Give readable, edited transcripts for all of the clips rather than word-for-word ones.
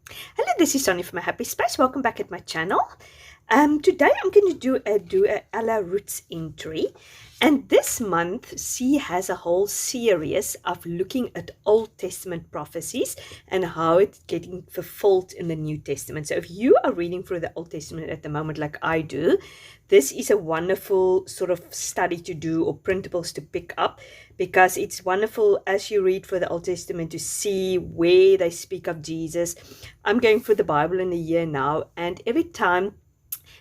Hello, this is Sonja from My Happy Space. Welcome back at my channel. Today I'm going to do a Ella Roetz entry, and this month she has a whole series of looking at Old Testament prophecies and how it's getting fulfilled in the New Testament. So if you are reading through the Old Testament at the moment like I do, this is a wonderful sort of study to do or printables to pick up, because it's wonderful as you read through the Old Testament to see where they speak of Jesus. I'm going through the Bible in a year now, and every time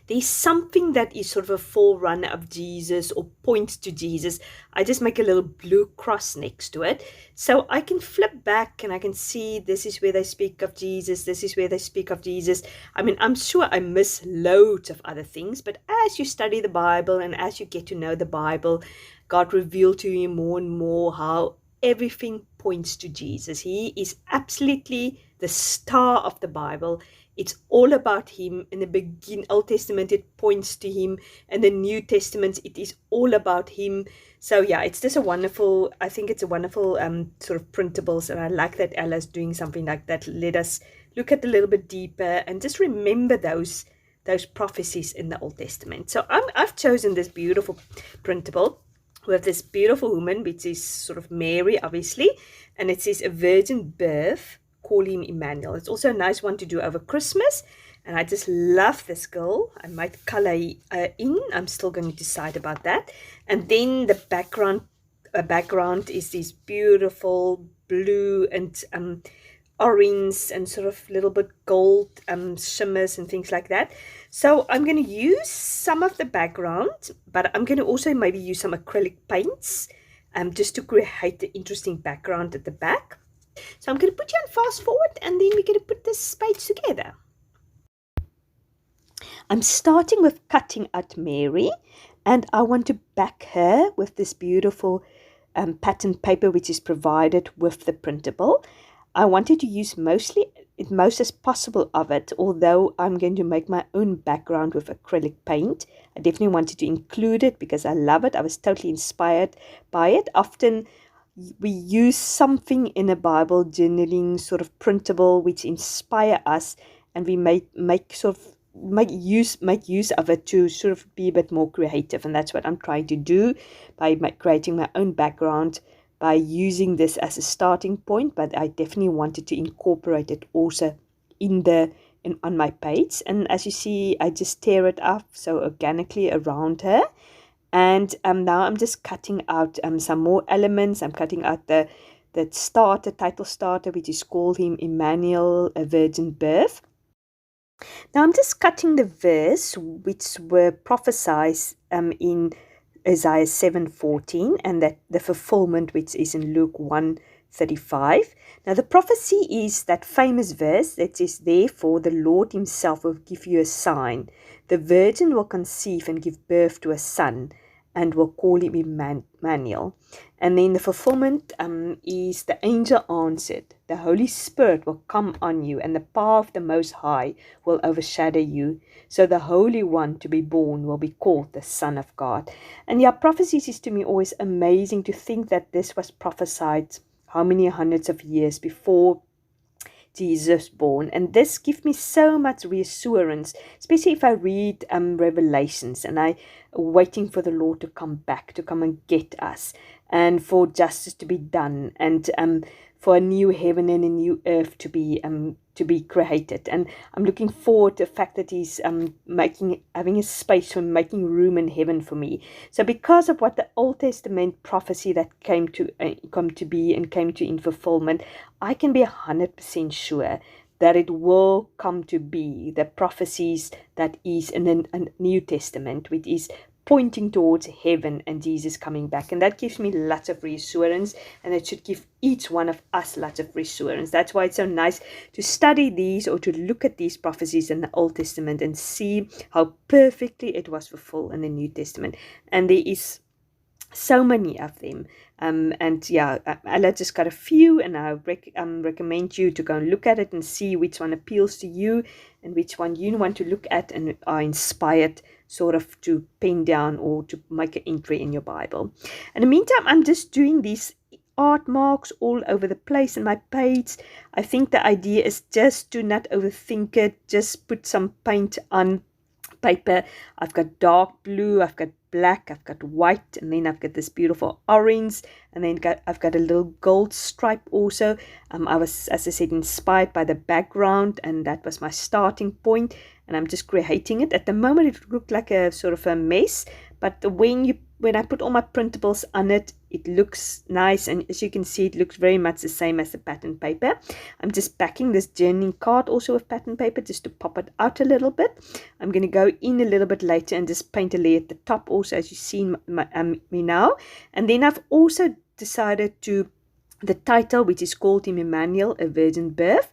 there's something that is sort of a forerunner of Jesus or points to Jesus, I just make a little blue cross next to it. So I can flip back and I can see this is where they speak of Jesus, this is where they speak of Jesus. I mean, I'm sure I miss loads of other things, but as you study the Bible and as you get to know the Bible, God revealed to you more and more how everything points to Jesus. He is absolutely the star of the Bible. It's all about him. In the Old Testament, it points to him, and the New Testament, it is all about him. So yeah, it's just a wonderful, I think it's a wonderful sort of printables, and I like that Ella's doing something like that. Let us look at a little bit deeper and just remember those prophecies in the Old Testament. So I've chosen this beautiful printable with this beautiful woman, which is sort of Mary, obviously, and it says a virgin birth, call him Emmanuel. It's also a nice one to do over Christmas, and I just love this girl. I might color in. I'm still going to decide about that. And then the background is this beautiful blue and orange and sort of little bit gold shimmers and things like that. So I'm going to use some of the background, but I'm going to also maybe use some acrylic paints just to create the interesting background at the back. So I'm going to put you on fast forward, and then we're going to put this page together. I'm starting with cutting out Mary, and I want to back her with this beautiful pattern paper which is provided with the printable. I wanted to use most as possible of it, although I'm going to make my own background with acrylic paint. I definitely wanted to include it because I love it. I was totally inspired by it. Often we use something in a Bible journaling sort of printable which inspire us, and we make use of it to sort of be a bit more creative. And that's what I'm trying to do by creating my own background, by using this as a starting point. But I definitely wanted to incorporate it also on my page. And as you see, I just tear it up so organically around her. And now I'm just cutting out some more elements. I'm cutting out the title starter, which is called him Emmanuel, a virgin birth. Now I'm just cutting the verse which were prophesied in Isaiah 7:14, and that the fulfillment which is in Luke 1:35. Now the prophecy is that famous verse that is, therefore the Lord himself will give you a sign. The virgin will conceive and give birth to a son, and will call him Emmanuel. And then the fulfillment is the angel answered, the Holy Spirit will come on you, and the power of the Most High will overshadow you. So the Holy One to be born will be called the Son of God. And yeah, prophecies is to me always amazing to think that this was prophesied how many hundreds of years before Jesus born. And this gives me so much reassurance, especially if I read Revelations and I waiting for the Lord to come back, to come and get us, and for justice to be done, and for a new heaven and a new earth to be created. And I'm looking forward to the fact that he's having a space for making room in heaven for me. So because of what the Old Testament prophecy that came to be and came to in fulfillment, I can be 100% sure that it will come to be the prophecies that is in the New Testament, which is pointing towards heaven and Jesus coming back. And that gives me lots of reassurance, and it should give each one of us lots of reassurance. That's why it's so nice to study these, or to look at these prophecies in the Old Testament and see how perfectly it was fulfilled in the New Testament. And there is so many of them. And yeah, Ella just got a few, and I recommend you to go and look at it and see which one appeals to you and which one you want to look at and are inspired sort of to pen down or to make an entry in your Bible. In the meantime, I'm just doing these art marks all over the place in my page. I think the idea is just to not overthink it, just put some paint on paper. I've got dark blue, I've got black, I've got white, and then I've got this beautiful orange, and then I've got a little gold stripe also. I was, as I said, inspired by the background, and that was my starting point, and I'm just creating it. At the moment it looked like a sort of a mess, but when I put all my printables on it, it looks nice, and as you can see, it looks very much the same as the pattern paper. I'm just backing this journaling card also with pattern paper just to pop it out a little bit. I'm going to go in a little bit later and just paint a layer at the top also, as you see me now. And then I've also decided to, the title, which is called in Emmanuel, A Virgin Birth,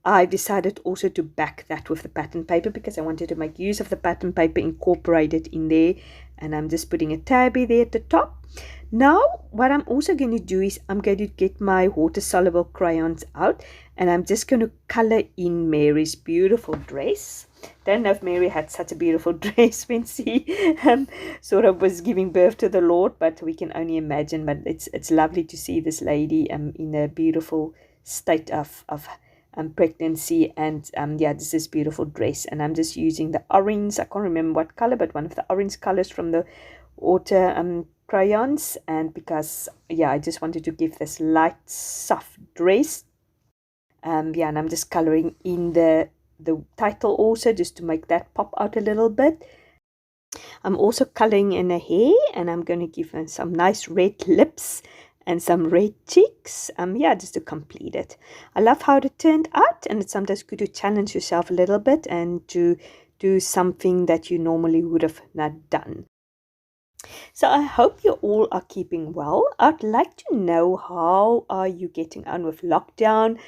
I decided also to back that with the pattern paper because I wanted to make use of the pattern paper incorporated in there. And I'm just putting a tabby there at the top. Now what I'm also going to do is I'm going to get my water-soluble crayons out, and I'm just going to color in Mary's beautiful dress. Don't know if Mary had such a beautiful dress when she sort of was giving birth to the Lord, but we can only imagine. But it's lovely to see this lady in a beautiful state of pregnancy, and yeah, this is beautiful dress. And I'm just using the orange, I can't remember what color, but one of the orange colors from the water crayons, and because yeah, I just wanted to give this light soft dress. Yeah, and I'm just coloring in the title also just to make that pop out a little bit. I'm also coloring in her hair, and I'm going to give her some nice red lips and some red cheeks, yeah, just to complete it. I love how it turned out, and it's sometimes good to challenge yourself a little bit and to do something that you normally would have not done. So I hope you all are keeping well. I'd like to know, how are you getting on with lockdown?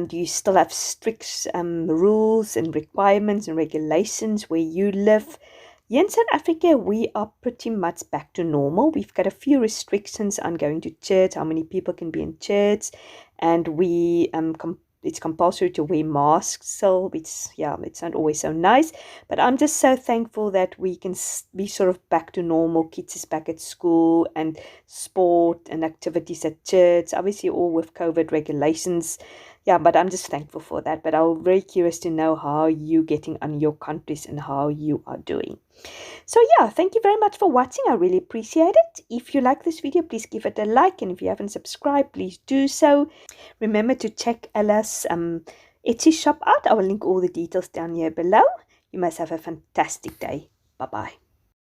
Do you still have strict rules and requirements and regulations where you live? Here in South Africa, we are pretty much back to normal. We've got a few restrictions on going to church, how many people can be in church, and it's compulsory to wear masks. So it's not always so nice, but I'm just so thankful that we can be sort of back to normal. Kids is back at school, and sport and activities at church, obviously all with COVID regulations. Yeah, but I'm just thankful for that. But I'm very curious to know how you getting on your countries and how you are doing. So yeah, thank you very much for watching. I really appreciate it. If you like this video, please give it a like, and if you haven't subscribed, please do so. Remember to check Ella's Etsy shop out. I will link all the details down here below. You must have a fantastic day. Bye bye.